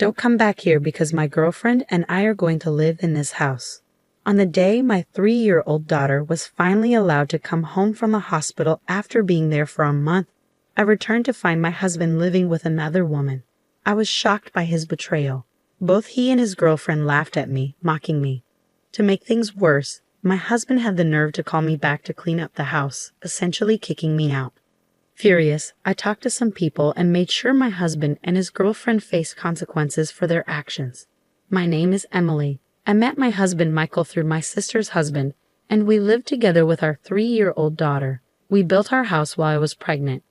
Don't come back here because my girlfriend and I are going to live in this house. On the day my 3-year-old daughter was finally allowed to come home from the hospital after being there for a month, I returned to find my husband living with another woman. I was shocked by his betrayal. Both he and his girlfriend laughed at me, mocking me. To make things worse, my husband had the nerve to call me back to clean up the house, essentially kicking me out. Furious, I talked to some people and made sure my husband and his girlfriend faced consequences for their actions. My name is Emily. I met my husband Michael through my sister's husband, and we lived together with our 3-year-old daughter. We built our house while I was pregnant.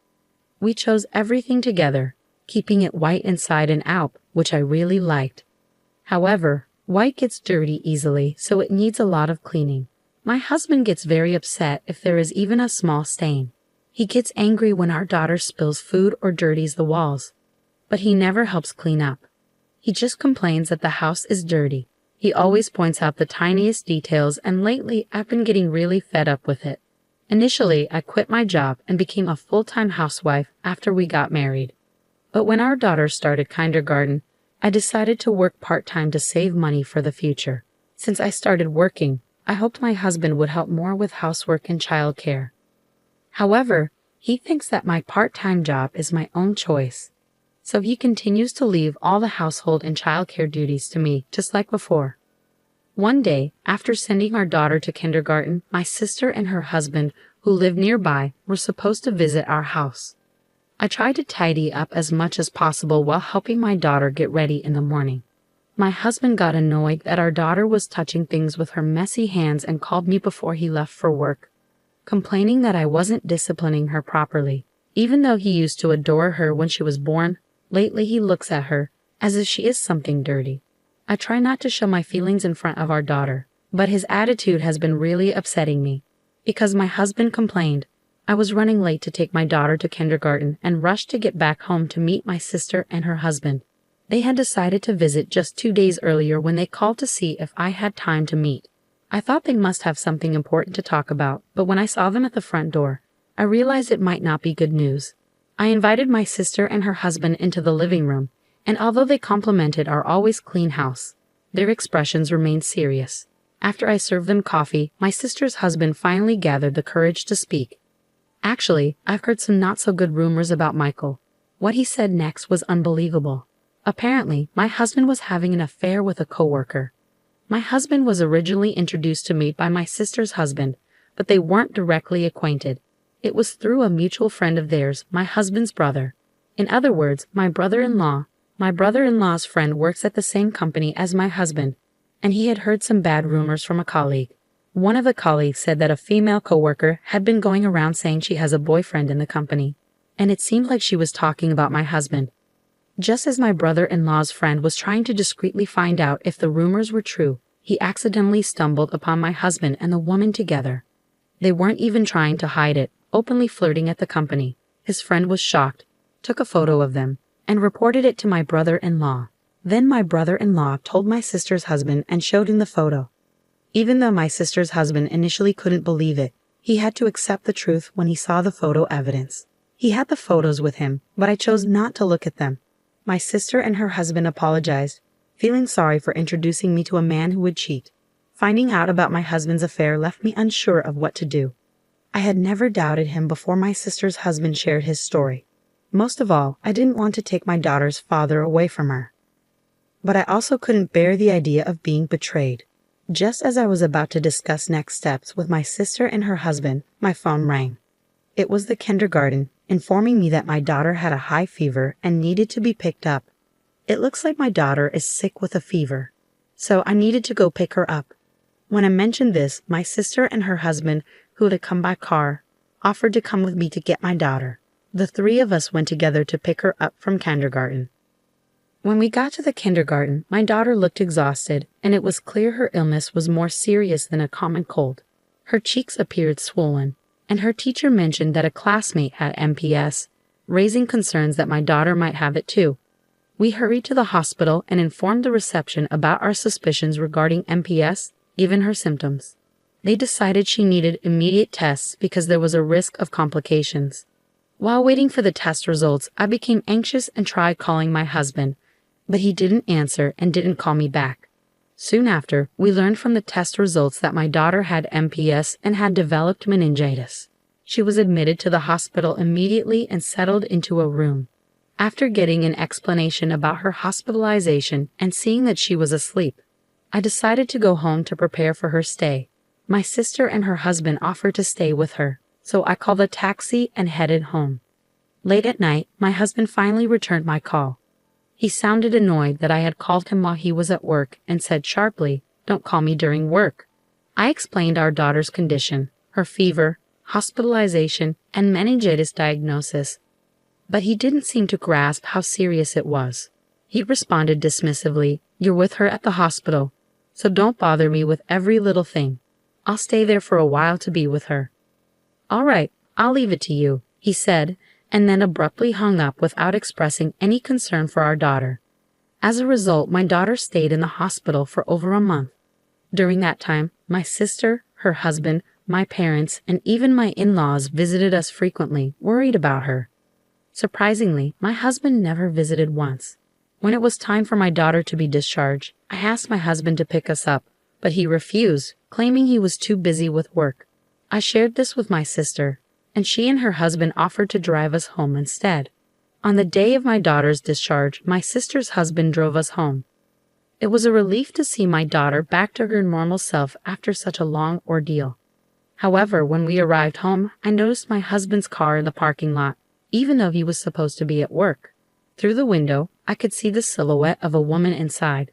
We chose everything together, keeping it white inside and out, which I really liked. However, white gets dirty easily, so it needs a lot of cleaning. My husband gets very upset if there is even a small stain. He gets angry when our daughter spills food or dirties the walls. But he never helps clean up. He just complains that the house is dirty. He always points out the tiniest details, and lately I've been getting really fed up with it. Initially, I quit my job and became a full-time housewife after we got married. But when our daughter started kindergarten, I decided to work part-time to save money for the future. Since I started working, I hoped my husband would help more with housework and childcare. However, he thinks that my part-time job is my own choice. So he continues to leave all the household and childcare duties to me, just like before. One day, after sending our daughter to kindergarten, my sister and her husband, who live nearby, were supposed to visit our house. I tried to tidy up as much as possible while helping my daughter get ready in the morning. My husband got annoyed that our daughter was touching things with her messy hands and called me before he left for work, complaining that I wasn't disciplining her properly. Even though he used to adore her when she was born, lately he looks at her as if she is something dirty. I try not to show my feelings in front of our daughter, but his attitude has been really upsetting me. Because my husband complained, I was running late to take my daughter to kindergarten and rushed to get back home to meet my sister and her husband. They had decided to visit just 2 days earlier when they called to see if I had time to meet. I thought they must have something important to talk about, but when I saw them at the front door, I realized it might not be good news. I invited my sister and her husband into the living room, and although they complimented our always clean house, their expressions remained serious. After I served them coffee, my sister's husband finally gathered the courage to speak. Actually, I've heard some not-so-good rumors about Michael. What he said next was unbelievable. Apparently, my husband was having an affair with a coworker. My husband was originally introduced to me by my sister's husband, but they weren't directly acquainted. It was through a mutual friend of theirs, my husband's brother. In other words, my brother-in-law. My brother-in-law's friend works at the same company as my husband, and he had heard some bad rumors from a colleague. One of the colleagues said that a female coworker had been going around saying she has a boyfriend in the company, and it seemed like she was talking about my husband. Just as my brother-in-law's friend was trying to discreetly find out if the rumors were true, he accidentally stumbled upon my husband and the woman together. They weren't even trying to hide it, openly flirting at the company. His friend was shocked, took a photo of them, and reported it to my brother-in-law. Then my brother-in-law told my sister's husband and showed him the photo. Even though my sister's husband initially couldn't believe it, he had to accept the truth when he saw the photo evidence. He had the photos with him, but I chose not to look at them. My sister and her husband apologized, feeling sorry for introducing me to a man who would cheat. Finding out about my husband's affair left me unsure of what to do. I had never doubted him before my sister's husband shared his story. Most of all, I didn't want to take my daughter's father away from her. But I also couldn't bear the idea of being betrayed. Just as I was about to discuss next steps with my sister and her husband, my phone rang. It was the kindergarten, informing me that my daughter had a high fever and needed to be picked up. It looks like my daughter is sick with a fever, so I needed to go pick her up. When I mentioned this, my sister and her husband, who had come by car, offered to come with me to get my daughter. The 3 of us went together to pick her up from kindergarten. When we got to the kindergarten, my daughter looked exhausted, and it was clear her illness was more serious than a common cold. Her cheeks appeared swollen, and her teacher mentioned that a classmate had MPS, raising concerns that my daughter might have it too. We hurried to the hospital and informed the reception about our suspicions regarding MPS, given her symptoms. They decided she needed immediate tests because there was a risk of complications. While waiting for the test results, I became anxious and tried calling my husband, but he didn't answer and didn't call me back. Soon after, we learned from the test results that my daughter had MPS and had developed meningitis. She was admitted to the hospital immediately and settled into a room. After getting an explanation about her hospitalization and seeing that she was asleep, I decided to go home to prepare for her stay. My sister and her husband offered to stay with her, so I called a taxi and headed home. Late at night, my husband finally returned my call. He sounded annoyed that I had called him while he was at work and said sharply, "Don't call me during work." I explained our daughter's condition, her fever, hospitalization, and meningitis diagnosis, but he didn't seem to grasp how serious it was. He responded dismissively, "You're with her at the hospital, so don't bother me with every little thing. I'll stay there for a while to be with her." "All right, I'll leave it to you," he said, and then abruptly hung up without expressing any concern for our daughter. As a result, my daughter stayed in the hospital for over a month. During that time, my sister, her husband, my parents, and even my in-laws visited us frequently, worried about her. Surprisingly, my husband never visited once. When it was time for my daughter to be discharged, I asked my husband to pick us up, but he refused, claiming he was too busy with work. I shared this with my sister, and she and her husband offered to drive us home instead. On the day of my daughter's discharge, my sister's husband drove us home. It was a relief to see my daughter back to her normal self after such a long ordeal. However, when we arrived home, I noticed my husband's car in the parking lot, even though he was supposed to be at work. Through the window, I could see the silhouette of a woman inside.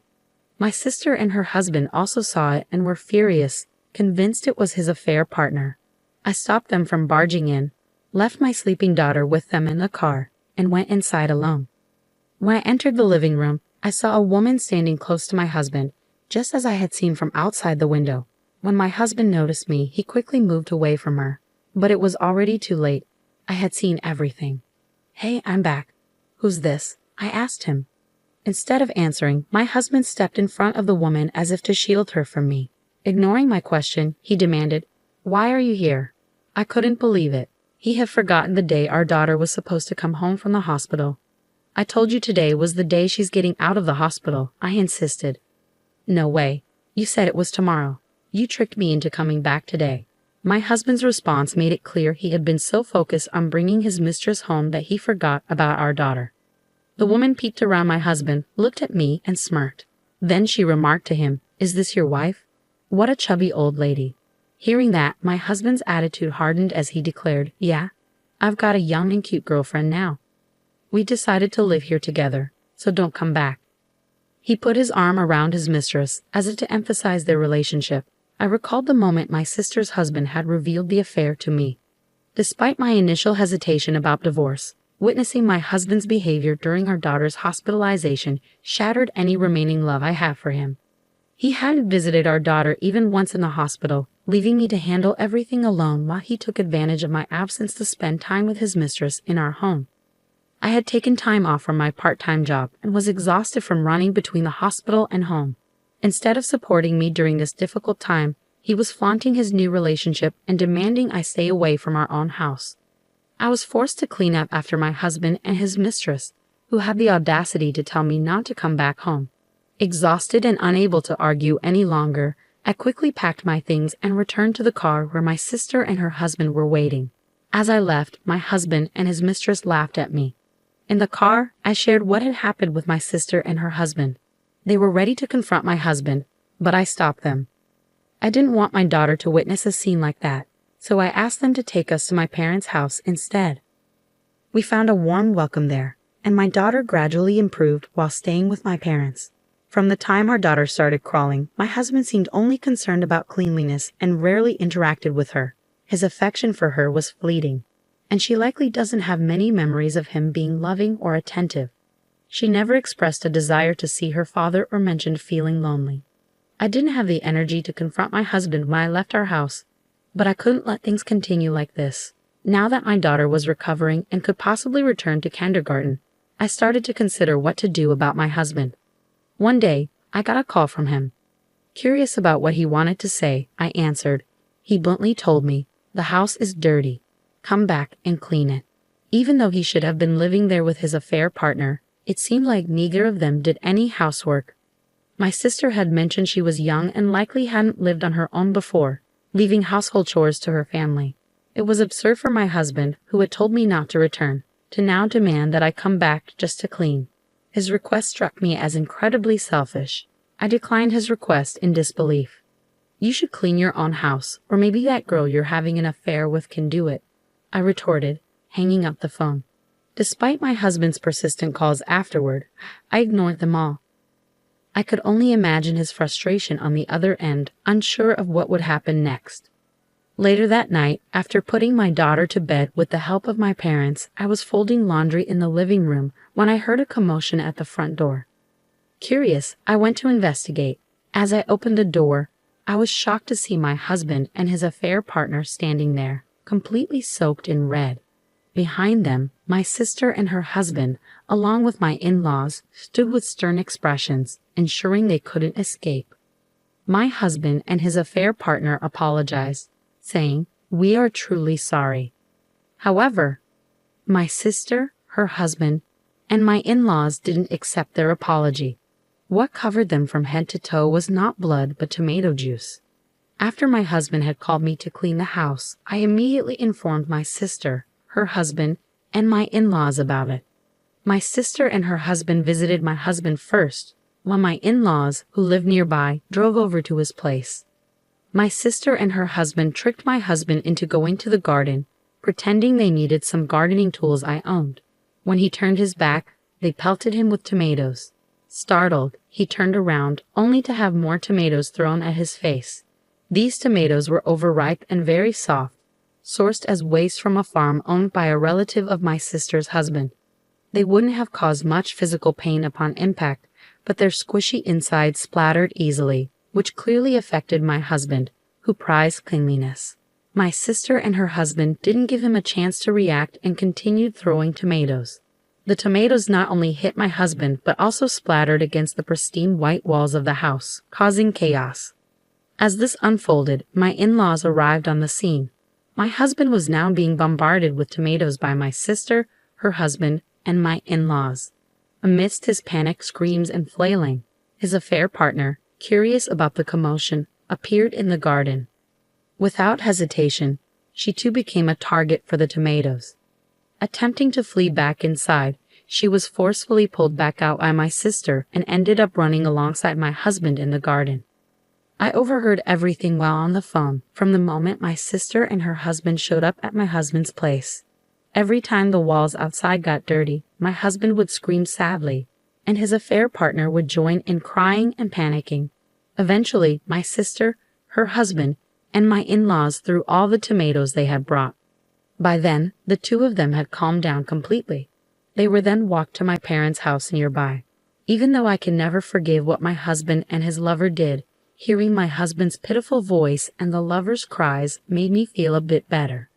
My sister and her husband also saw it and were furious, convinced it was his affair partner. I stopped them from barging in, left my sleeping daughter with them in the car, and went inside alone. When I entered the living room, I saw a woman standing close to my husband, just as I had seen from outside the window. When my husband noticed me, he quickly moved away from her, but it was already too late. I had seen everything. "Hey, I'm back. Who's this?" I asked him. Instead of answering, my husband stepped in front of the woman as if to shield her from me. Ignoring my question, he demanded, "Why are you here?" I couldn't believe it. He had forgotten the day our daughter was supposed to come home from the hospital. "I told you today was the day she's getting out of the hospital," I insisted. "No way. You said it was tomorrow. You tricked me into coming back today." My husband's response made it clear he had been so focused on bringing his mistress home that he forgot about our daughter. The woman peeked around my husband, looked at me, and smirked. Then she remarked to him, "Is this your wife?" What a chubby old lady. Hearing that, my husband's attitude hardened as he declared, "Yeah, I've got a young and cute girlfriend now. We decided to live here together, so don't come back." He put his arm around his mistress, as if to emphasize their relationship. I recalled the moment my sister's husband had revealed the affair to me. Despite my initial hesitation about divorce, witnessing my husband's behavior during our daughter's hospitalization shattered any remaining love I have for him. He hadn't visited our daughter even once in the hospital, leaving me to handle everything alone while he took advantage of my absence to spend time with his mistress in our home. I had taken time off from my part-time job and was exhausted from running between the hospital and home. Instead of supporting me during this difficult time, he was flaunting his new relationship and demanding I stay away from our own house. I was forced to clean up after my husband and his mistress, who had the audacity to tell me not to come back home. Exhausted and unable to argue any longer, I quickly packed my things and returned to the car where my sister and her husband were waiting. As I left, my husband and his mistress laughed at me. In the car, I shared what had happened with my sister and her husband. They were ready to confront my husband, but I stopped them. I didn't want my daughter to witness a scene like that, so I asked them to take us to my parents' house instead. We found a warm welcome there, and my daughter gradually improved while staying with my parents. From the time our daughter started crawling, my husband seemed only concerned about cleanliness and rarely interacted with her. His affection for her was fleeting, and she likely doesn't have many memories of him being loving or attentive. She never expressed a desire to see her father or mentioned feeling lonely. I didn't have the energy to confront my husband when I left our house, but I couldn't let things continue like this. Now that my daughter was recovering and could possibly return to kindergarten, I started to consider what to do about my husband. One day, I got a call from him. Curious about what he wanted to say, I answered. He bluntly told me, "The house is dirty. Come back and clean it." Even though he should have been living there with his affair partner, It seemed like neither of them did any housework. My sister had mentioned she was young and likely hadn't lived on her own before, leaving household chores to her family. It was absurd for my husband, who had told me not to return, to now demand that I come back just to clean. His request struck me as incredibly selfish. I declined his request in disbelief. "You should clean your own house, or maybe that girl you're having an affair with can do it," I retorted, hanging up the phone. Despite my husband's persistent calls afterward, I ignored them all. I could only imagine his frustration on the other end, unsure of what would happen next. Later that night, after putting my daughter to bed with the help of my parents, I was folding laundry in the living room when I heard a commotion at the front door. Curious, I went to investigate. As I opened the door, I was shocked to see my husband and his affair partner standing there, completely soaked in red. Behind them, my sister and her husband, along with my in-laws, stood with stern expressions, ensuring they couldn't escape. My husband and his affair partner apologized, saying, "We are truly sorry." However, my sister, her husband, and my in-laws didn't accept their apology. What covered them from head to toe was not blood but tomato juice. After my husband had called me to clean the house, I immediately informed my sister, her husband, and my in-laws about it. My sister and her husband visited my husband first, while my in-laws, who lived nearby, drove over to his place. My sister and her husband tricked my husband into going to the garden, pretending they needed some gardening tools I owned. When he turned his back, they pelted him with tomatoes. Startled, he turned around, only to have more tomatoes thrown at his face. These tomatoes were overripe and very soft, sourced as waste from a farm owned by a relative of my sister's husband. They wouldn't have caused much physical pain upon impact, but their squishy insides splattered easily, which clearly affected my husband, who prized cleanliness. My sister and her husband didn't give him a chance to react and continued throwing tomatoes. The tomatoes not only hit my husband, but also splattered against the pristine white walls of the house, causing chaos. As this unfolded, my in-laws arrived on the scene. My husband was now being bombarded with tomatoes by my sister, her husband, and my in-laws. Amidst his panic screams and flailing, his affair partner, curious about the commotion, appeared in the garden. Without hesitation, she too became a target for the tomatoes. Attempting to flee back inside, she was forcefully pulled back out by my sister and ended up running alongside my husband in the garden. I overheard everything while on the phone from the moment my sister and her husband showed up at my husband's place. Every time the walls outside got dirty, my husband would scream sadly, and his affair partner would join in crying and panicking. Eventually, my sister, her husband, and my in-laws threw all the tomatoes they had brought. By then, the two of them had calmed down completely. They were then walked to my parents' house nearby. Even though I can never forgive what my husband and his lover did, hearing my husband's pitiful voice and the lover's cries made me feel a bit better.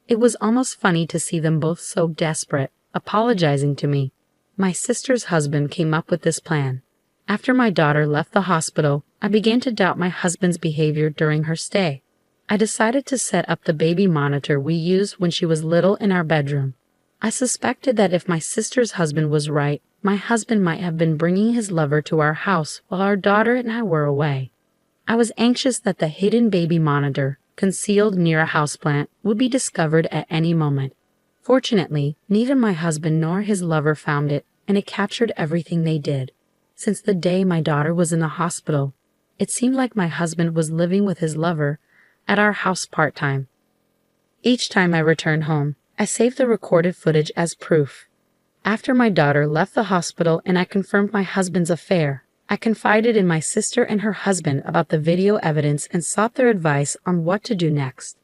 It was almost funny to see them both so desperate, apologizing to me. My sister's husband came up with this plan. After my daughter left the hospital, I began to doubt my husband's behavior during her stay. I decided to set up the baby monitor we used when she was little in our bedroom. I suspected that if my sister's husband was right, my husband might have been bringing his lover to our house while our daughter and I were away. I was anxious that the hidden baby monitor, concealed near a houseplant, would be discovered at any moment. Fortunately, neither my husband nor his lover found it, and it captured everything they did. Since the day my daughter was in the hospital, it seemed like my husband was living with his lover at our house part-time. Each time I returned home, I saved the recorded footage as proof. After my daughter left the hospital and I confirmed my husband's affair, I confided in my sister and her husband about the video evidence and sought their advice on what to do next.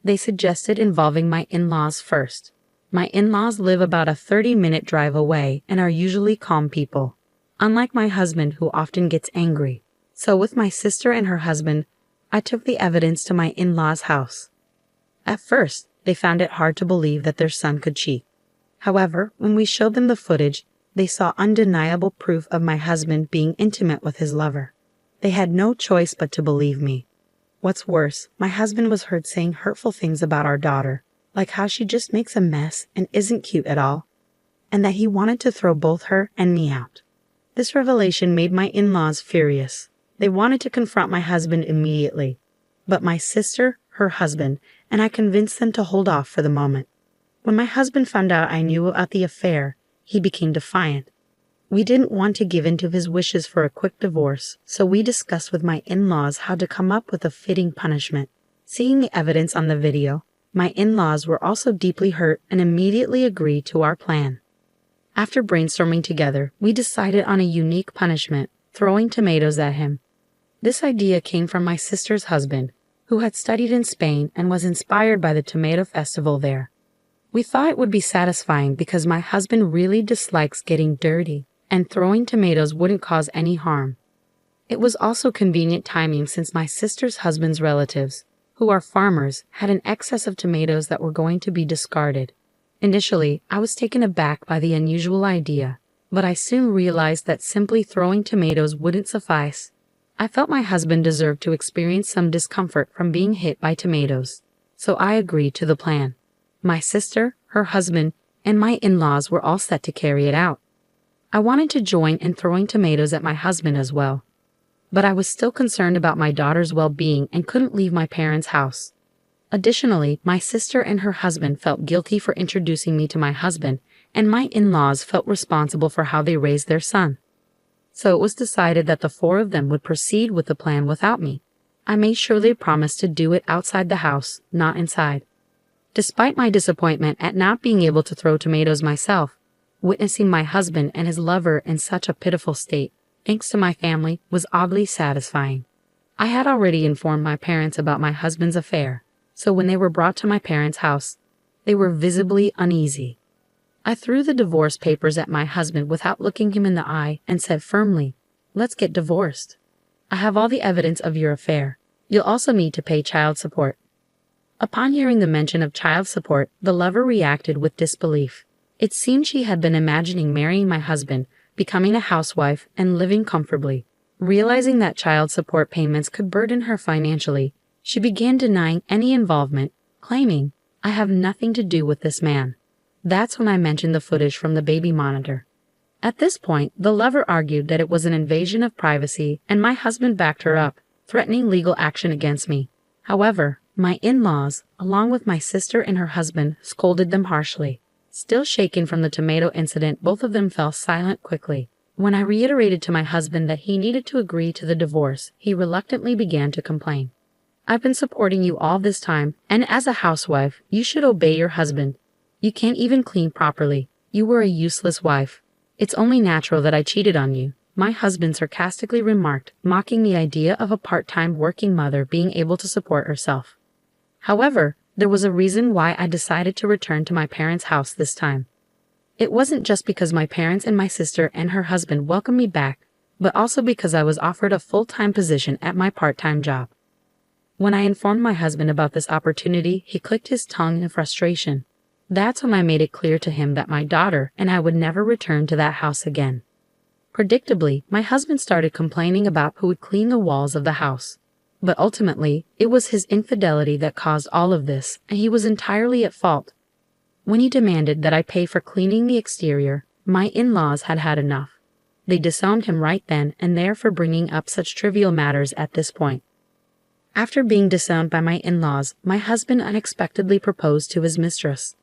They suggested involving my in-laws first. My in-laws live about a 30-minute drive away and are usually calm people, unlike my husband who often gets angry. So with my sister and her husband, I took the evidence to my in-laws' house. At first, they found it hard to believe that their son could cheat. However, when we showed them the footage, they saw undeniable proof of my husband being intimate with his lover. They had no choice but to believe me. What's worse, my husband was heard saying hurtful things about our daughter, like how she just makes a mess and isn't cute at all. and that he wanted to throw both her and me out. This revelation made my in-laws furious. They wanted to confront my husband immediately, but my sister, her husband, and I convinced them to hold off for the moment. When my husband found out I knew about the affair, he became defiant. We didn't want to give in to his wishes for a quick divorce, so we discussed with my in-laws how to come up with a fitting punishment. Seeing the evidence on the video, my in-laws were also deeply hurt and immediately agreed to our plan. After brainstorming together, we decided on a unique punishment, throwing tomatoes at him. This idea came from my sister's husband, who had studied in Spain and was inspired by the tomato festival there. We thought it would be satisfying because my husband really dislikes getting dirty, and throwing tomatoes wouldn't cause any harm. It was also convenient timing since my sister's husband's relatives, who are farmers, had an excess of tomatoes that were going to be discarded. Initially, I was taken aback by the unusual idea, but I soon realized that simply throwing tomatoes wouldn't suffice. I felt my husband deserved to experience some discomfort from being hit by tomatoes, so I agreed to the plan. My sister, her husband, and my in-laws were all set to carry it out. I wanted to join in throwing tomatoes at my husband as well, but I was still concerned about my daughter's well-being and couldn't leave my parents' house. Additionally, my sister and her husband felt guilty for introducing me to my husband, and my in-laws felt responsible for how they raised their son. So it was decided that the four of them would proceed with the plan without me. I made sure they promised to do it outside the house, not inside. Despite my disappointment at not being able to throw tomatoes myself, witnessing my husband and his lover in such a pitiful state, thanks to my family, was oddly satisfying. I had already informed my parents about my husband's affair, so when they were brought to my parents' house, they were visibly uneasy. I threw the divorce papers at my husband without looking him in the eye and said firmly, "Let's get divorced. I have all the evidence of your affair. You'll also need to pay child support." Upon hearing the mention of child support, the lover reacted with disbelief. It seemed she had been imagining marrying my husband, becoming a housewife, and living comfortably. Realizing that child support payments could burden her financially, she began denying any involvement, claiming, "I have nothing to do with this man." That's when I mentioned the footage from the baby monitor. At this point, the lover argued that it was an invasion of privacy, and my husband backed her up, threatening legal action against me. However, my in-laws, along with my sister and her husband, scolded them harshly. Still shaken from the tomato incident, both of them fell silent quickly. When I reiterated to my husband that he needed to agree to the divorce, he reluctantly began to complain. "I've been supporting you all this time, and as a housewife, you should obey your husband. You can't even clean properly. You were a useless wife. It's only natural that I cheated on you," my husband sarcastically remarked, mocking the idea of a part-time working mother being able to support herself. However, there was a reason why I decided to return to my parents' house this time. It wasn't just because my parents and my sister and her husband welcomed me back, but also because I was offered a full-time position at my part-time job. When I informed my husband about this opportunity, he clicked his tongue in frustration. That's when I made it clear to him that my daughter and I would never return to that house again. Predictably, my husband started complaining about who would clean the walls of the house. But ultimately, it was his infidelity that caused all of this, and he was entirely at fault. When he demanded that I pay for cleaning the exterior, my in-laws had had enough. They disowned him right then and there for bringing up such trivial matters at this point. After being disowned by my in-laws, my husband unexpectedly proposed to his mistress.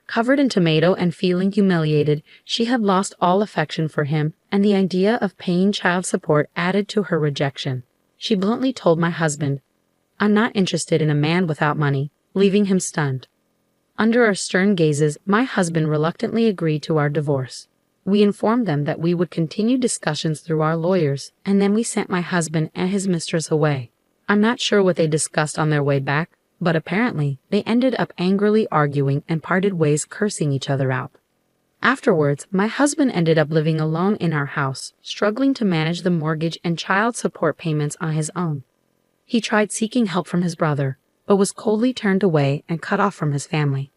Covered in tomato and feeling humiliated, she had lost all affection for him, and the idea of paying child support added to her rejection. She bluntly told my husband, "I'm not interested in a man without money," leaving him stunned. Under our stern gazes, my husband reluctantly agreed to our divorce. We informed them that we would continue discussions through our lawyers, and then we sent my husband and his mistress away. I'm not sure what they discussed on their way back, but apparently they ended up angrily arguing and parted ways, cursing each other out. Afterwards, my husband ended up living alone in our house, struggling to manage the mortgage and child support payments on his own. He tried seeking help from his brother, but was coldly turned away and cut off from his family.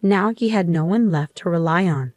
Now he had no one left to rely on.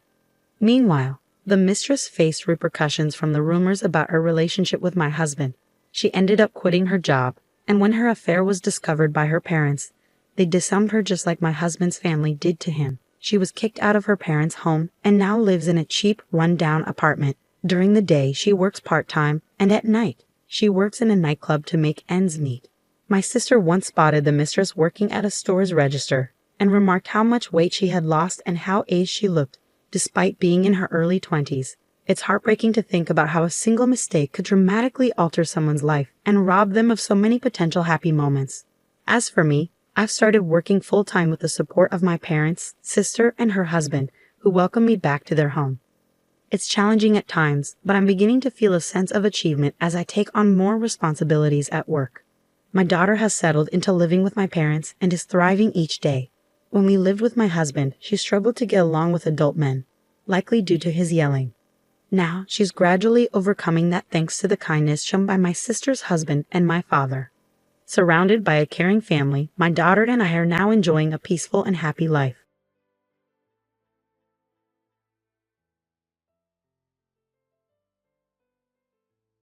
Meanwhile, the mistress faced repercussions from the rumors about her relationship with my husband. She ended up quitting her job, and when her affair was discovered by her parents, they disowned her just like my husband's family did to him. She was kicked out of her parents' home and now lives in a cheap, run-down apartment. During the day, she works part-time, and at night, she works in a nightclub to make ends meet. My sister once spotted the mistress working at a store's register and remarked how much weight she had lost and how aged she looked, despite being in her early 20s. It's heartbreaking to think about how a single mistake could dramatically alter someone's life and rob them of so many potential happy moments. As for me, I've started working full-time with the support of my parents, sister, and her husband, who welcome me back to their home. It's challenging at times, but I'm beginning to feel a sense of achievement as I take on more responsibilities at work. My daughter has settled into living with my parents and is thriving each day. When we lived with my husband, she struggled to get along with adult men, likely due to his yelling. Now, she's gradually overcoming that thanks to the kindness shown by my sister's husband and my father. Surrounded by a caring family, my daughter and I are now enjoying a peaceful and happy life.